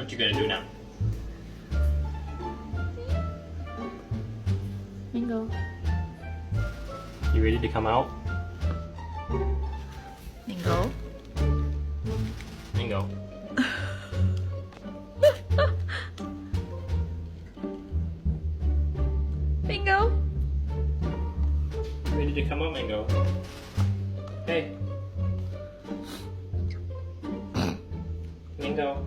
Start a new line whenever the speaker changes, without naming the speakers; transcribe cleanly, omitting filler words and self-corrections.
What you gonna do now?
Mango.
You ready to come out?
Mango.
Mango.
Mango.
Ready to come out, Mango? Hey. Mango.